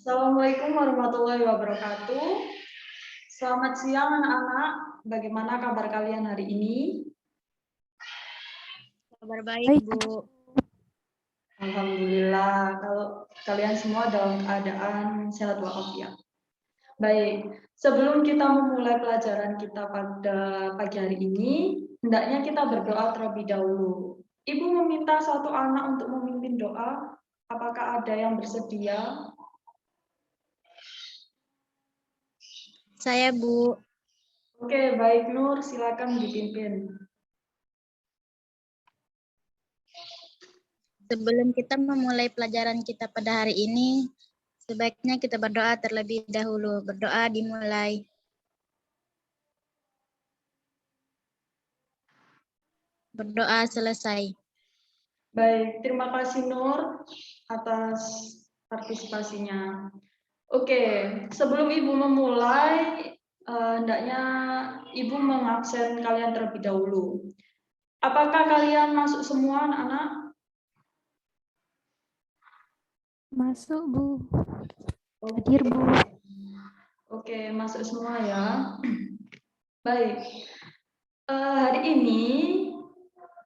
Assalamualaikum warahmatullahi wabarakatuh. Selamat siang anak-anak. Bagaimana kabar kalian hari ini? Kabar baik, Bu. Alhamdulillah, kalau kalian semua dalam keadaan sehat walafiat. Baik, sebelum kita memulai pelajaran kita pada pagi hari ini, hendaknya kita berdoa terlebih dahulu. Ibu meminta satu anak untuk memimpin doa. Apakah ada yang bersedia? Saya, Bu. Oke, baik Nur, silakan dipimpin. Sebelum kita memulai pelajaran kita pada hari ini, sebaiknya kita berdoa terlebih dahulu. Berdoa dimulai. Berdoa selesai. Baik, terima kasih Nur atas partisipasinya. Oke, sebelum Ibu memulai, hendaknya Ibu mengabsen kalian terlebih dahulu. Apakah kalian masuk semua anak-anak? Masuk, Bu. Oke. Hadir, Bu. Oke, masuk semua ya. Baik, hari ini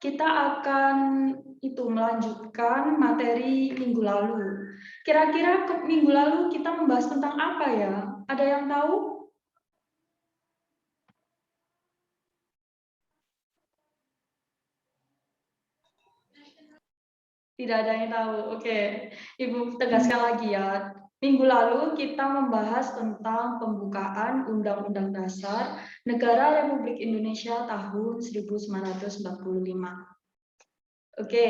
kita akan melanjutkan materi minggu lalu. Kira-kira minggu lalu kita membahas tentang apa ya? Ada yang tahu? Tidak ada yang tahu. Oke, Ibu tegaskan lagi ya. Minggu lalu kita membahas tentang pembukaan Undang-Undang Dasar Negara Republik Indonesia tahun 1945. Oke,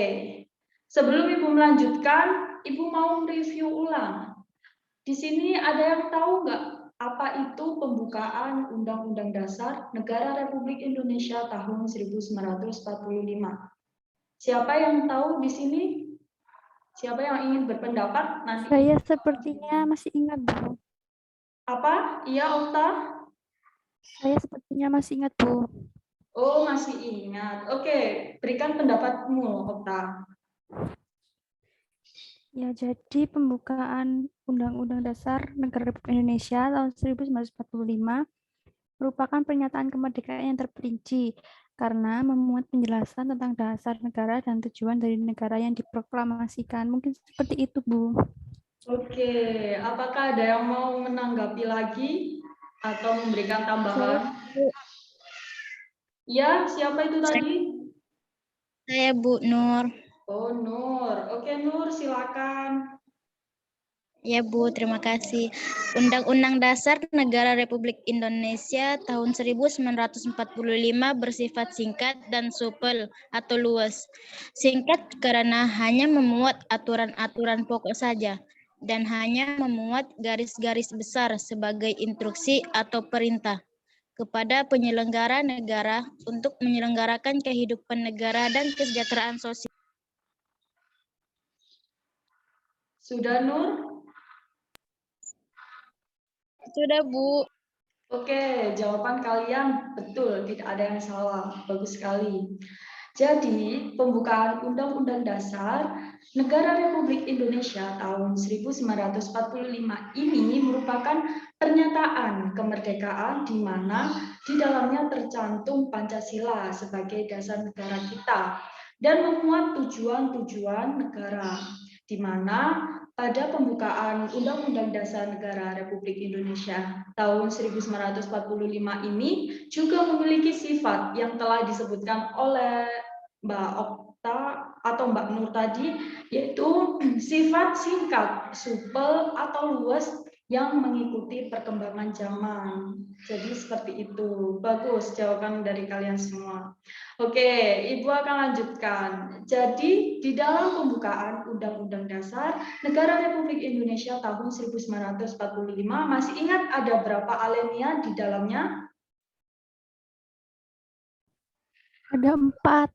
sebelum Ibu melanjutkan, Ibu mau review ulang. Di sini ada yang tahu nggak apa itu pembukaan Undang-Undang Dasar Negara Republik Indonesia tahun 1945? Siapa yang tahu di sini? Siapa yang ingin berpendapat? Nanti Saya sepertinya masih ingat, Bu. apa? Iya, Okta? Saya sepertinya masih ingat, Bu. Oh, masih ingat. Oke, berikan pendapatmu, Okta. Ya, jadi pembukaan Undang-Undang Dasar Negara Republik Indonesia tahun 1945 merupakan pernyataan kemerdekaan yang terperinci karena memuat penjelasan tentang dasar negara dan tujuan dari negara yang diproklamasikan. Mungkin seperti itu, Bu. Oke, apakah ada yang mau menanggapi lagi atau memberikan tambahan? Ya, siapa itu tadi? Saya, Bu Nur. Oh, Nur. Oke, Nur, silakan. Ya, Bu, terima kasih. Undang-Undang Dasar Negara Republik Indonesia tahun 1945 bersifat singkat dan supel atau luas. Singkat karena hanya memuat aturan-aturan pokok saja dan hanya memuat garis-garis besar sebagai instruksi atau perintah kepada penyelenggara negara untuk menyelenggarakan kehidupan negara dan kesejahteraan sosial. Sudah, Nur? Sudah, Bu. Oke, jawaban kalian betul, tidak ada yang salah. Bagus sekali. Jadi, pembukaan Undang-Undang Dasar Negara Republik Indonesia tahun 1945 ini merupakan pernyataan kemerdekaan di mana di dalamnya tercantum Pancasila sebagai dasar negara kita dan memuat tujuan-tujuan negara, di mana pada pembukaan Undang-Undang Dasar Negara Republik Indonesia tahun 1945 ini juga memiliki sifat yang telah disebutkan oleh Mbak Okta atau Mbak Nur tadi, yaitu sifat singkat, supel atau luas yang mengikuti perkembangan zaman. Jadi seperti itu. Bagus jawaban dari kalian semua. Oke, Ibu akan lanjutkan. Jadi di dalam pembukaan Undang-Undang Dasar Negara Republik Indonesia tahun 1945 masih ingat ada berapa alinea di dalamnya? Ada 4.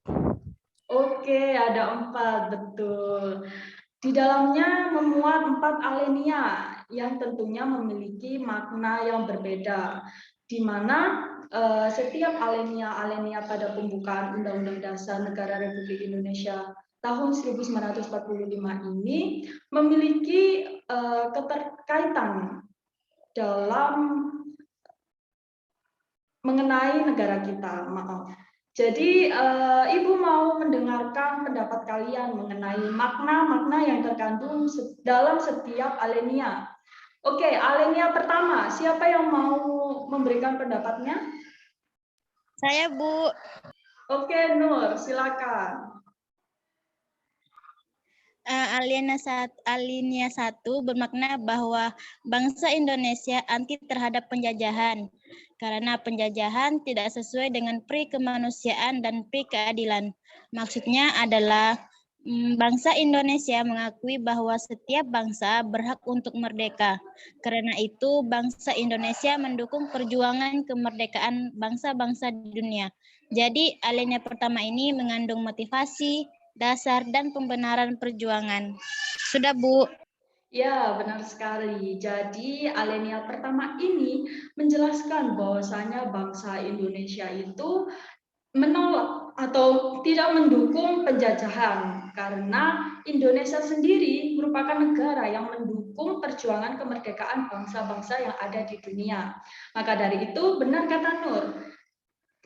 Oke, ada 4, betul. Di dalamnya memuat 4 alinea yang tentunya memiliki makna yang berbeda, di mana setiap alinea pada pembukaan Undang-Undang Dasar Negara Republik Indonesia tahun 1945 ini memiliki keterkaitan dalam mengenai negara kita. Maaf. Jadi Ibu mau mendengarkan pendapat kalian mengenai makna-makna yang terkandung dalam setiap alinea. Oke, alinea pertama, siapa yang mau memberikan pendapatnya? Saya, Bu. Oke, Nur, silakan. Alinea 1 bermakna bahwa bangsa Indonesia anti terhadap penjajahan karena penjajahan tidak sesuai dengan pri kemanusiaan dan pri keadilan. Maksudnya adalah bangsa Indonesia mengakui bahwa setiap bangsa berhak untuk merdeka. Karena itu bangsa Indonesia mendukung perjuangan kemerdekaan bangsa-bangsa di dunia. Jadi alinea pertama ini mengandung motivasi, dasar, dan pembenaran perjuangan. Sudah, Bu. Ya, benar sekali. Jadi, alinea pertama ini menjelaskan bahwasanya bangsa Indonesia itu menolak atau tidak mendukung penjajahan karena Indonesia sendiri merupakan negara yang mendukung perjuangan kemerdekaan bangsa-bangsa yang ada di dunia. Maka dari itu, benar kata Nur,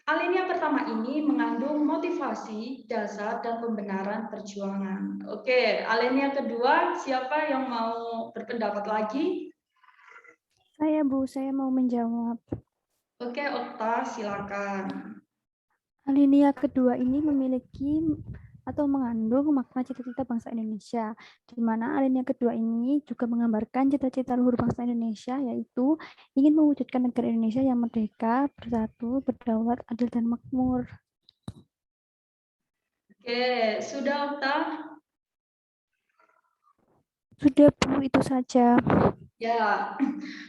alinea pertama ini mengandung motivasi, dasar, dan pembenaran perjuangan. Oke, alinea kedua, siapa yang mau berpendapat lagi? Saya, Bu, saya mau menjawab. Oke, Okta, silakan. Alinea kedua ini memiliki atau mengandung makna cita-cita bangsa Indonesia, di mana alinea kedua ini juga menggambarkan cita-cita luhur bangsa Indonesia, yaitu ingin mewujudkan negara Indonesia yang merdeka, bersatu, berdaulat, adil, dan makmur. Oke, sudah Okta? Sudah, Bu, itu saja. Ya,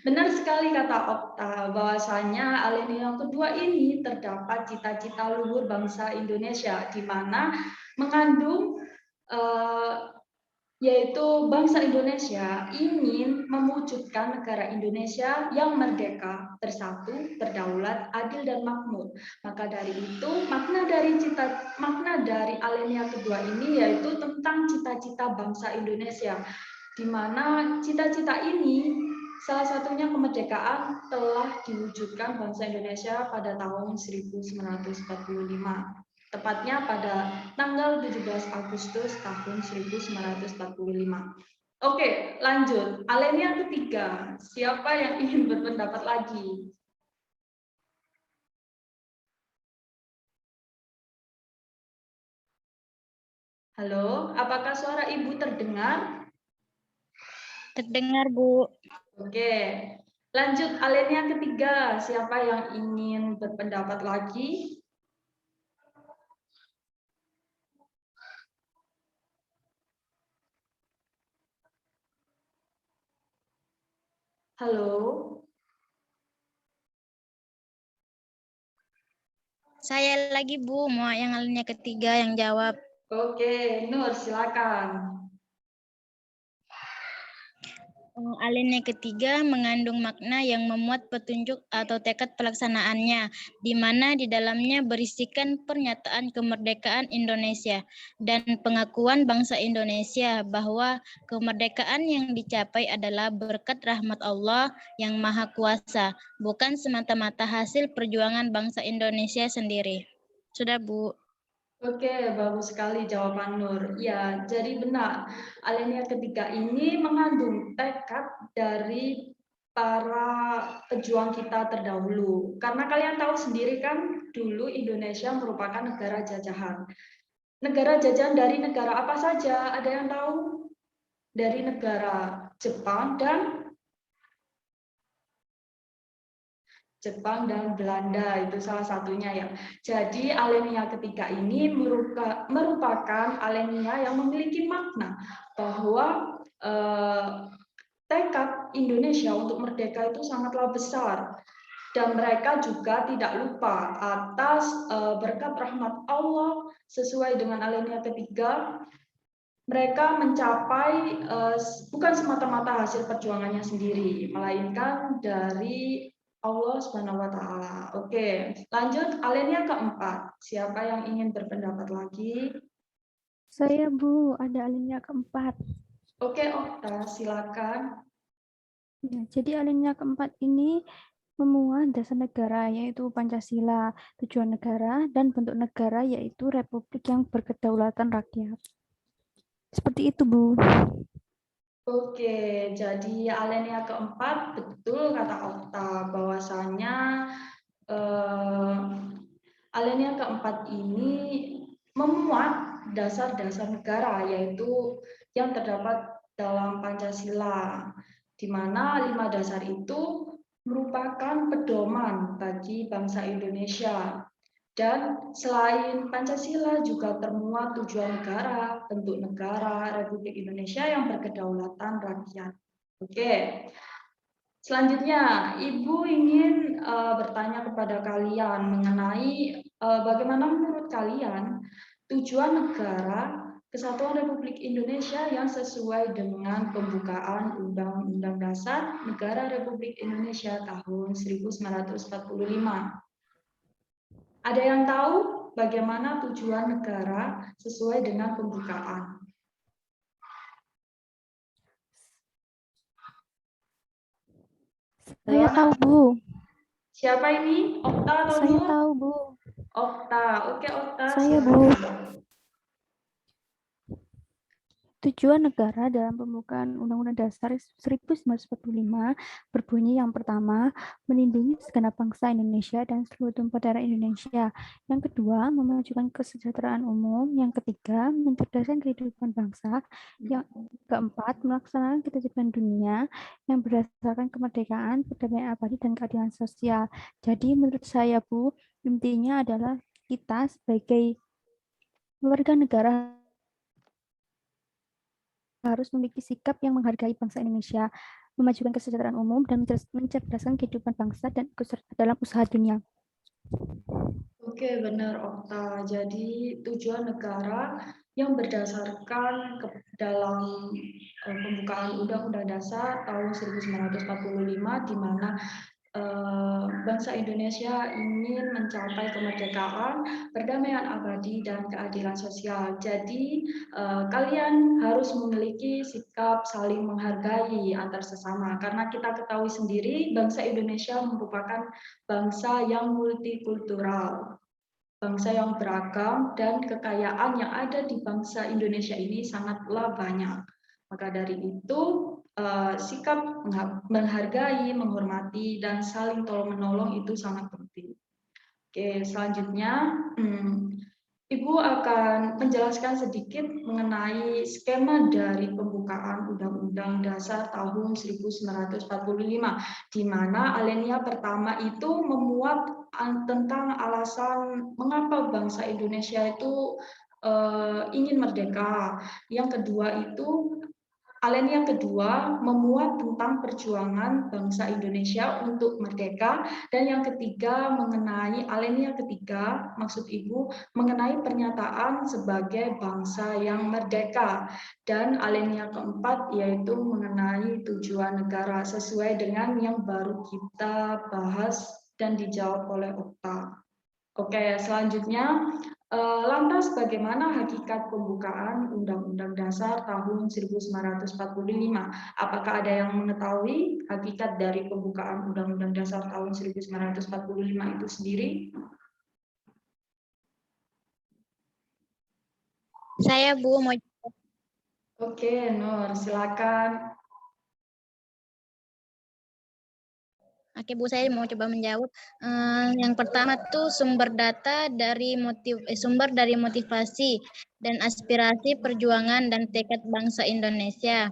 benar sekali kata Okta, bahwasanya alinea yang kedua ini terdapat cita-cita luhur bangsa Indonesia, di mana mengandung yaitu bangsa Indonesia ingin mewujudkan negara Indonesia yang merdeka, bersatu, berdaulat, adil, dan makmur. Maka dari itu, makna dari alinea kedua ini yaitu tentang cita-cita bangsa Indonesia, di mana cita-cita ini salah satunya kemerdekaan telah diwujudkan bangsa Indonesia pada tahun 1945, tepatnya pada tanggal 17 Agustus tahun 1945. Oke, lanjut. Alinea ketiga, siapa yang ingin berpendapat lagi? Halo, apakah suara Ibu terdengar? Terdengar, Bu. Oke, lanjut alinea ketiga. Siapa yang ingin berpendapat lagi? Halo? Saya lagi, Bu. Mau yang alinea ketiga yang jawab. Oke, Nur, silakan. Alinea ketiga mengandung makna yang memuat petunjuk atau tekad pelaksanaannya, di mana di dalamnya berisikan pernyataan kemerdekaan Indonesia dan pengakuan bangsa Indonesia bahwa kemerdekaan yang dicapai adalah berkat rahmat Allah yang Maha Kuasa, bukan semata-mata hasil perjuangan bangsa Indonesia sendiri. Sudah, Bu. Oke, bagus sekali jawaban Nur. Ya, jadi benar. Alinea ketiga ini mengandung tekad dari para pejuang kita terdahulu. Karena kalian tahu sendiri kan, dulu Indonesia merupakan negara jajahan. Negara jajahan dari negara apa saja? Ada yang tahu? Dari negara Jepang dan Belanda, itu salah satunya ya. Jadi alinea ketiga ini merupakan alinea yang memiliki makna bahwa tekad Indonesia untuk merdeka itu sangatlah besar, dan mereka juga tidak lupa atas berkat rahmat Allah. Sesuai dengan alinea ketiga, mereka mencapai bukan semata-mata hasil perjuangannya sendiri, melainkan dari Allah Subhanahu wa Ta'ala. Oke, lanjut alinea keempat. Siapa yang ingin berpendapat lagi? Saya, Bu, ada alinea keempat. Oke, Okta, silakan. Ya, jadi alinea keempat ini memuat dasar negara, yaitu Pancasila, tujuan negara, dan bentuk negara, yaitu republik yang berkedaulatan rakyat. Seperti itu, Bu. Oke, jadi alinea keempat betul kata Okta bahwasanya alinea keempat ini memuat dasar-dasar negara yaitu yang terdapat dalam Pancasila, di mana 5 dasar itu merupakan pedoman bagi bangsa Indonesia. Dan selain Pancasila juga termuat tujuan negara, bentuk negara, Republik Indonesia yang berkedaulatan rakyat. Oke, selanjutnya Ibu ingin bertanya kepada kalian mengenai bagaimana menurut kalian tujuan negara Kesatuan Republik Indonesia yang sesuai dengan pembukaan Undang-Undang Dasar Negara Republik Indonesia tahun 1945. Ada yang tahu bagaimana tujuan negara sesuai dengan pembukaan? Saya tahu, Bu. Siapa ini? Okta atau Saya Nur? tahu, Bu. Okta. Oke, Okta. Saya, Bu. Silakan. Tujuan negara dalam pembukaan Undang-Undang Dasar 1945 berbunyi yang pertama, melindungi segenap bangsa Indonesia dan seluruh tumpah darah Indonesia. Yang kedua, memajukan kesejahteraan umum. Yang ketiga, mencerdaskan kehidupan bangsa. Yang keempat, melaksanakan ketertiban dunia yang berdasarkan kemerdekaan, perdamaian abadi, dan keadilan sosial. Jadi menurut saya, Bu, intinya adalah kita sebagai warga negara harus memiliki sikap yang menghargai bangsa Indonesia, memajukan kesejahteraan umum, dan mencerdaskan kehidupan bangsa dan dalam usaha dunia. Oke, benar Okta. Jadi tujuan negara yang berdasarkan dalam pembukaan Undang-Undang Dasar tahun 1945 di mana bangsa Indonesia ingin mencapai kemerdekaan, perdamaian abadi, dan keadilan sosial. Jadi, kalian harus memiliki sikap saling menghargai antar sesama, karena kita ketahui sendiri bangsa Indonesia merupakan bangsa yang multikultural, bangsa yang beragam, dan kekayaan yang ada di bangsa Indonesia ini sangatlah banyak. Maka dari itu, sikap menghargai, menghormati, dan saling tolong-menolong itu sangat penting. Oke, selanjutnya Ibu akan menjelaskan sedikit mengenai skema dari pembukaan Undang-Undang Dasar tahun 1945, di mana alinea pertama itu memuat tentang alasan mengapa bangsa Indonesia itu ingin merdeka. Yang kedua itu alinea kedua memuat tentang perjuangan bangsa Indonesia untuk merdeka, dan yang ketiga mengenai alinea ketiga, maksud Ibu mengenai pernyataan sebagai bangsa yang merdeka, dan alinea keempat yaitu mengenai tujuan negara sesuai dengan yang baru kita bahas dan dijawab oleh Okta. Oke, selanjutnya lantas bagaimana hakikat pembukaan Undang-Undang Dasar tahun 1945? Apakah ada yang mengetahui hakikat dari pembukaan Undang-Undang Dasar tahun 1945 itu sendiri? Saya, Bu, mau Oke, Nur, silakan. Oke, Bu, saya mau coba menjawab. Yang pertama tuh sumber dari motivasi dan aspirasi perjuangan dan tekad bangsa Indonesia.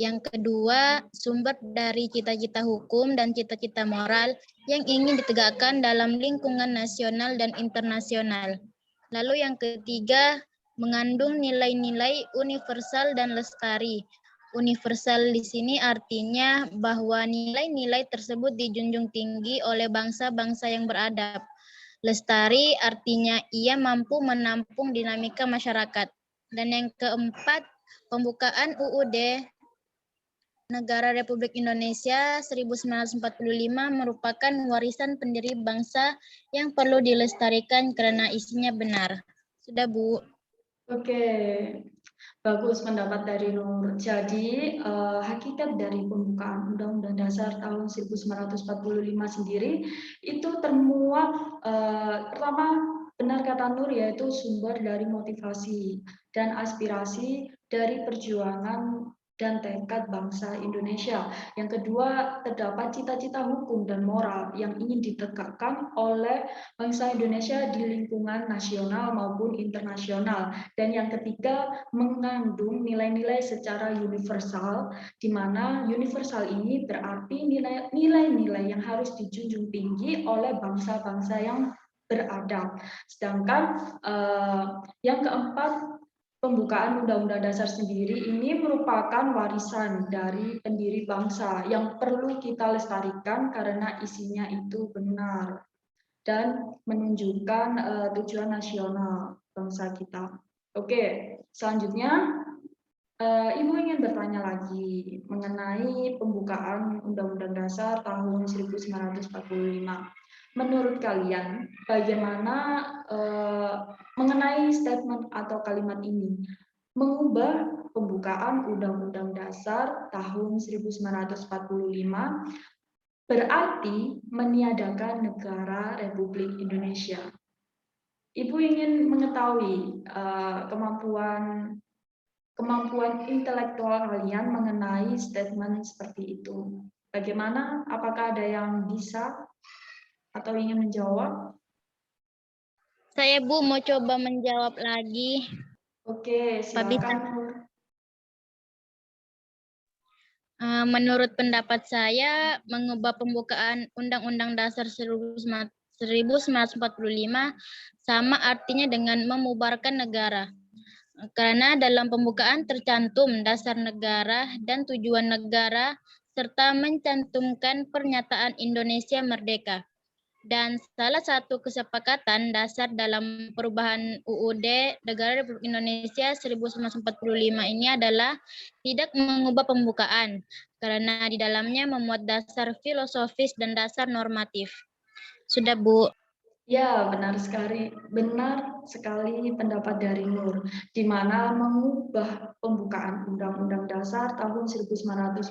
Yang kedua, sumber dari cita-cita hukum dan cita-cita moral yang ingin ditegakkan dalam lingkungan nasional dan internasional. Lalu yang ketiga, mengandung nilai-nilai universal dan lestari. Universal di sini artinya bahwa nilai-nilai tersebut dijunjung tinggi oleh bangsa-bangsa yang beradab. Lestari artinya ia mampu menampung dinamika masyarakat. Dan yang keempat, pembukaan UUD Negara Republik Indonesia 1945 merupakan warisan pendiri bangsa yang perlu dilestarikan karena isinya benar. Sudah, Bu. Oke, Bagus pendapat dari Nur. Jadi hakikat dari pembukaan Undang-Undang Dasar tahun 1945 sendiri itu termuat pertama benar kata Nur yaitu sumber dari motivasi dan aspirasi dari perjuangan dan tekad bangsa Indonesia. Yang kedua, terdapat cita-cita hukum dan moral yang ingin ditegakkan oleh bangsa Indonesia di lingkungan nasional maupun internasional. Dan yang ketiga, mengandung nilai-nilai secara universal, di mana universal ini berarti nilai-nilai yang harus dijunjung tinggi oleh bangsa-bangsa yang beradab. Sedangkan yang keempat, pembukaan Undang-Undang Dasar sendiri ini merupakan warisan dari pendiri bangsa yang perlu kita lestarikan karena isinya itu benar dan menunjukkan tujuan nasional bangsa kita. Oke, selanjutnya Ibu ingin bertanya lagi mengenai pembukaan Undang-Undang Dasar tahun 1945. Menurut kalian, bagaimana mengenai statement atau kalimat ini? Mengubah pembukaan Undang-Undang Dasar tahun 1945 berarti meniadakan negara Republik Indonesia. Ibu ingin mengetahui kemampuan intelektual kalian mengenai statement seperti itu. Bagaimana? Apakah ada yang bisa atau ingin menjawab? Saya Bu mau coba menjawab lagi. Oke, Pak bisa? silakan. Menurut pendapat saya, mengubah pembukaan Undang-Undang Dasar 1945 sama artinya dengan membubarkan negara. Karena dalam pembukaan tercantum dasar negara dan tujuan negara, serta mencantumkan pernyataan Indonesia merdeka. Dan salah satu kesepakatan dasar dalam perubahan UUD Negara Republik Indonesia 1945 ini adalah tidak mengubah pembukaan, karena di dalamnya memuat dasar filosofis dan dasar normatif. Sudah, Bu. Ya, benar sekali pendapat dari Nur, di mana mengubah pembukaan Undang-Undang Dasar tahun 1945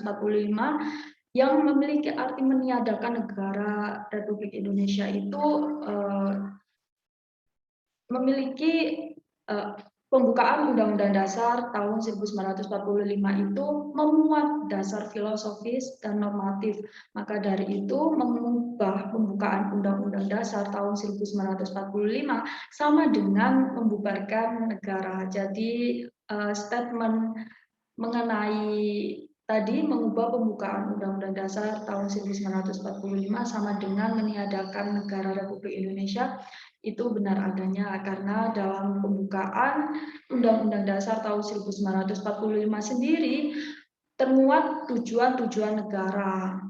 yang memiliki arti meniadakan negara Republik Indonesia itu memiliki pembukaan Undang-Undang Dasar tahun 1945 itu memuat dasar filosofis dan normatif. Maka dari itu mengubah pembukaan Undang-Undang Dasar tahun 1945 sama dengan membubarkan negara. Jadi statement mengenai tadi mengubah pembukaan Undang-Undang Dasar tahun 1945 sama dengan meniadakan negara Republik Indonesia itu benar adanya karena dalam pembukaan Undang-Undang Dasar tahun 1945 sendiri termuat tujuan-tujuan negara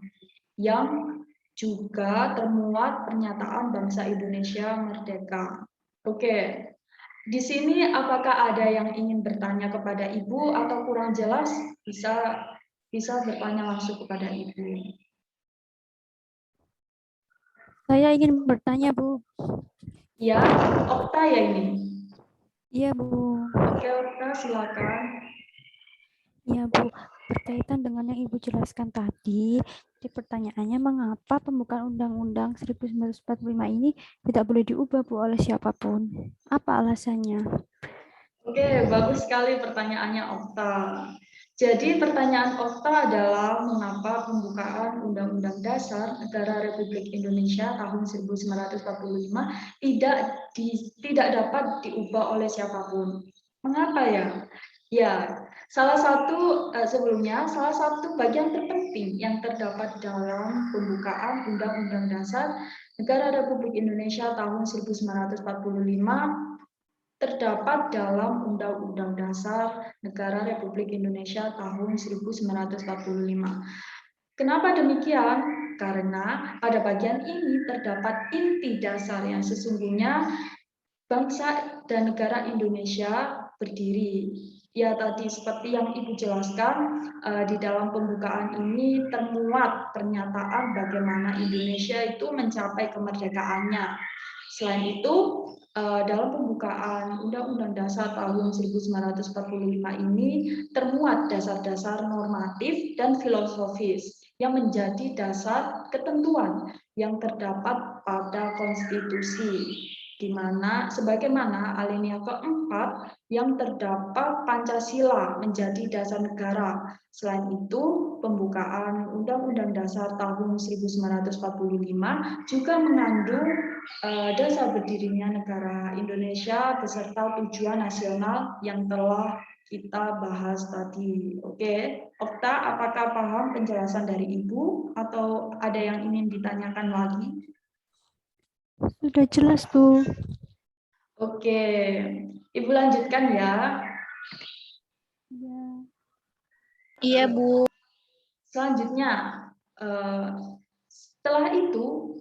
yang juga termuat pernyataan bangsa Indonesia merdeka. Oke, di sini apakah ada yang ingin bertanya kepada Ibu atau kurang jelas bisa bertanya langsung kepada Ibu. Saya ingin bertanya, Bu. Ya, Okta ya ini. Iya, Bu. Oke, Okta silakan. Iya, Bu. Berkaitan dengan yang Ibu jelaskan tadi, jadi pertanyaannya mengapa pembukaan Undang-Undang 1945 ini tidak boleh diubah, Bu, oleh siapapun? Apa alasannya? Oke, bagus sekali pertanyaannya Okta. Jadi pertanyaan Okta adalah mengapa pembukaan Undang-Undang Dasar Negara Republik Indonesia tahun 1945 tidak dapat diubah oleh siapapun. Mengapa ya? Ya, salah satu bagian terpenting yang terdapat dalam pembukaan Undang-Undang Dasar Negara Republik Indonesia tahun 1945 terdapat dalam Undang-Undang Dasar Negara Republik Indonesia tahun 1945. Kenapa demikian? Karena pada bagian ini terdapat inti dasar yang sesungguhnya bangsa dan negara Indonesia berdiri. Ya tadi seperti yang Ibu jelaskan, di dalam pembukaan ini termuat pernyataan bagaimana Indonesia itu mencapai kemerdekaannya. Selain itu, dalam pembukaan Undang-Undang Dasar tahun 1945 ini termuat dasar-dasar normatif dan filosofis yang menjadi dasar ketentuan yang terdapat pada konstitusi, di mana sebagaimana alinea keempat yang terdapat Pancasila menjadi dasar negara. Selain itu, pembukaan Undang-Undang Dasar tahun 1945 juga mengandung dasar berdirinya negara Indonesia beserta tujuan nasional yang telah kita bahas tadi. Oke, Okta, apakah paham penjelasan dari Ibu atau ada yang ingin ditanyakan lagi? Sudah jelas, Bu. Oke, Ibu lanjutkan ya. Ya. Iya, Bu. Selanjutnya, setelah itu,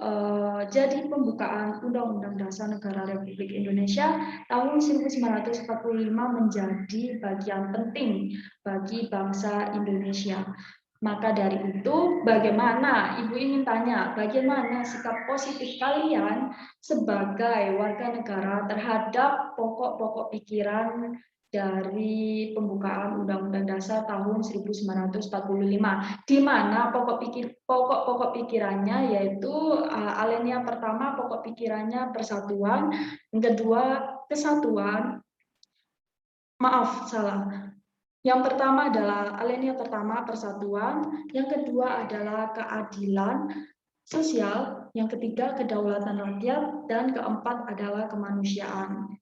jadi pembukaan Undang-Undang Dasar Negara Republik Indonesia tahun 1945 menjadi bagian penting bagi bangsa Indonesia. Maka dari itu, bagaimana, Ibu ingin tanya, bagaimana sikap positif kalian sebagai warga negara terhadap pokok-pokok pikiran dari pembukaan Undang-Undang Dasar tahun 1945, di mana pokok-pokok pikirannya yaitu alinea pertama pokok pikirannya persatuan, yang kedua kesatuan, maaf salah. Yang pertama adalah alinea pertama persatuan, yang kedua adalah keadilan sosial, yang ketiga kedaulatan rakyat, dan keempat adalah kemanusiaan.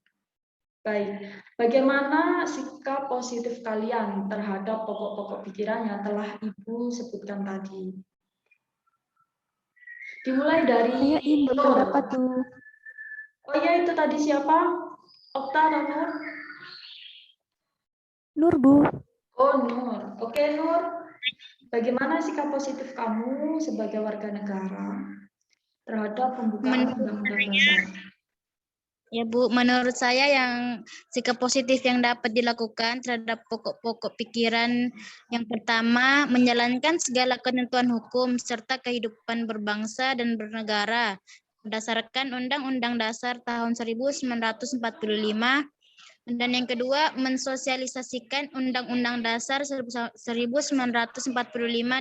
Baik, bagaimana sikap positif kalian terhadap pokok-pokok pikiran yang telah Ibu sebutkan tadi? Dimulai dari Saya ingin Nur. berpendapat, Bu. Oh iya, itu tadi siapa? Okta atau Nur? Nur, Bu. Oh, Nur. Oke, Nur. Bagaimana sikap positif kamu sebagai warga negara terhadap pembukaan Undang-Undang Dasar? Ya Bu, menurut saya yang sikap positif yang dapat dilakukan terhadap pokok-pokok pikiran yang pertama, menjalankan segala ketentuan hukum serta kehidupan berbangsa dan bernegara berdasarkan Undang-Undang Dasar tahun 1945, dan yang kedua, mensosialisasikan Undang-Undang Dasar 1945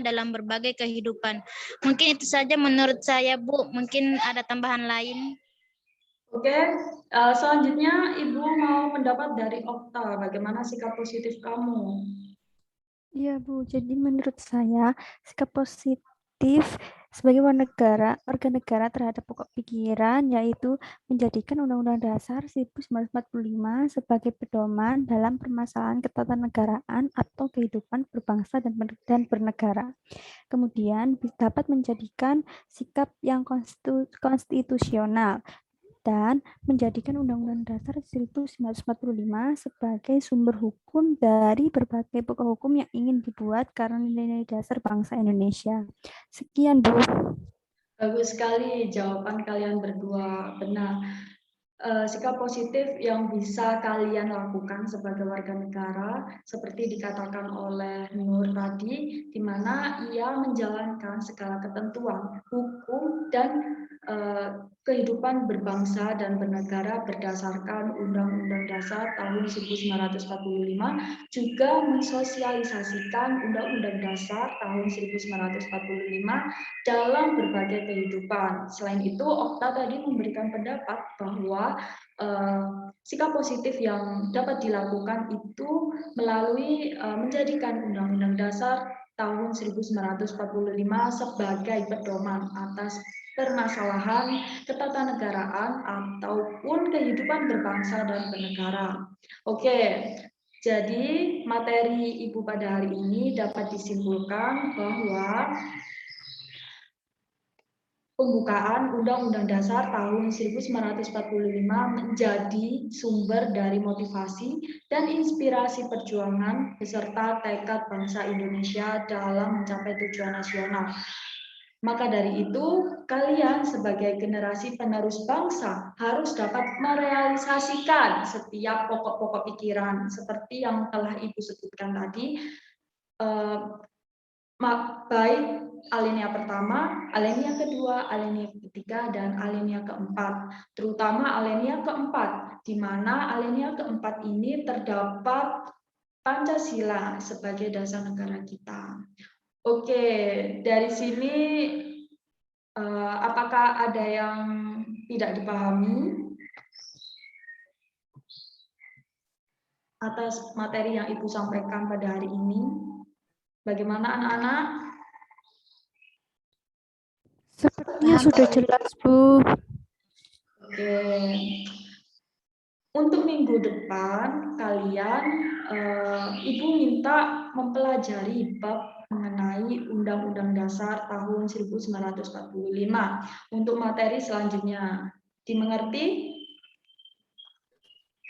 dalam berbagai kehidupan. Mungkin itu saja menurut saya, Bu. Mungkin ada tambahan lain. Oke, selanjutnya Ibu mau pendapat dari Okta, bagaimana sikap positif kamu? Iya, Bu. Jadi menurut saya, sikap positif sebagai warga negara terhadap pokok pikiran yaitu menjadikan Undang-Undang Dasar 1945 sebagai pedoman dalam permasalahan ketatanegaraan atau kehidupan berbangsa dan bernegara. Kemudian dapat menjadikan sikap yang konstitusional dan menjadikan Undang-Undang Dasar 1945 sebagai sumber hukum dari berbagai pokok hukum yang ingin dibuat karena nilai-nilai dasar bangsa Indonesia. Sekian, Bu. Bagus sekali jawaban kalian berdua, benar. Sikap positif yang bisa kalian lakukan sebagai warga negara seperti dikatakan oleh Nur tadi, di mana ia menjalankan segala ketentuan hukum dan kehidupan berbangsa dan bernegara berdasarkan Undang-Undang Dasar tahun 1945, juga mensosialisasikan Undang-Undang Dasar tahun 1945 dalam berbagai kehidupan. Selain itu, Okta tadi memberikan pendapat bahwa sikap positif yang dapat dilakukan itu melalui menjadikan Undang-Undang Dasar tahun 1945 sebagai pedoman atas permasalahan ketatanegaraan ataupun kehidupan berbangsa dan bernegara. Oke, jadi materi Ibu pada hari ini dapat disimpulkan bahwa pembukaan Undang-Undang Dasar tahun 1945 menjadi sumber dari motivasi dan inspirasi perjuangan beserta tekad bangsa Indonesia dalam mencapai tujuan nasional. Maka dari itu, kalian sebagai generasi penerus bangsa harus dapat merealisasikan setiap pokok-pokok pikiran seperti yang telah Ibu sebutkan tadi, baik alinea pertama, alinea kedua, alinea ketiga, dan alinea keempat. Terutama alinea keempat, di mana alinea keempat ini terdapat Pancasila sebagai dasar negara kita. Oke, dari sini apakah ada yang tidak dipahami atas materi yang Ibu sampaikan pada hari ini? Bagaimana anak-anak? Sepertinya sudah jelas, Bu. Oke. Untuk minggu depan kalian Ibu minta mempelajari bab mengenai Undang-Undang Dasar tahun 1945 untuk materi selanjutnya. Dimengerti?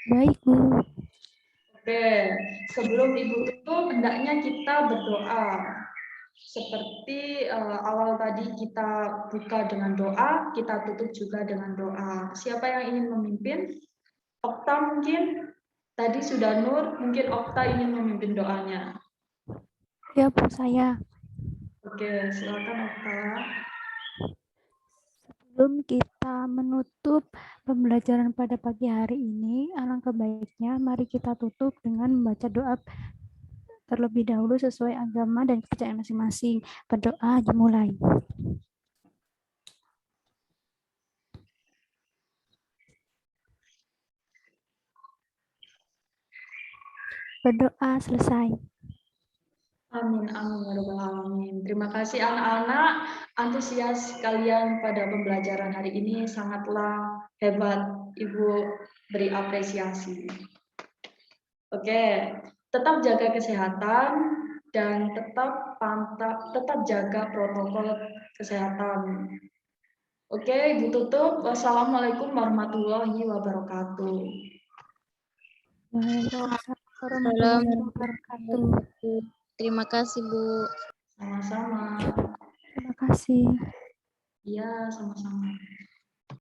Baik, Bu. Oke, sebelum Ibu tutup hendaknya kita berdoa. Seperti awal tadi kita buka dengan doa, kita tutup juga dengan doa. Siapa yang ingin memimpin? Okta mungkin? Tadi sudah Nur, mungkin Okta ingin memimpin doanya. Ya, Bu, saya. Oke, silakan Okta. Sebelum kita menutup pembelajaran pada pagi hari ini, alangkah baiknya mari kita tutup dengan membaca doa terlebih dahulu sesuai agama dan kepercayaan masing-masing. Berdoa dimulai. Berdoa selesai. Amin, amin, ya rabbal alamin. Terima kasih anak-anak, antusias kalian pada pembelajaran hari ini sangatlah hebat. Ibu beri apresiasi. Oke, tetap jaga kesehatan dan tetap jaga protokol kesehatan. Oke, Ibu tutup. Wassalamualaikum warahmatullahi wabarakatuh. Waalaikumsalam warahmatullahi wabarakatuh. Terima kasih, Bu. Sama-sama. Terima kasih. Iya, sama-sama.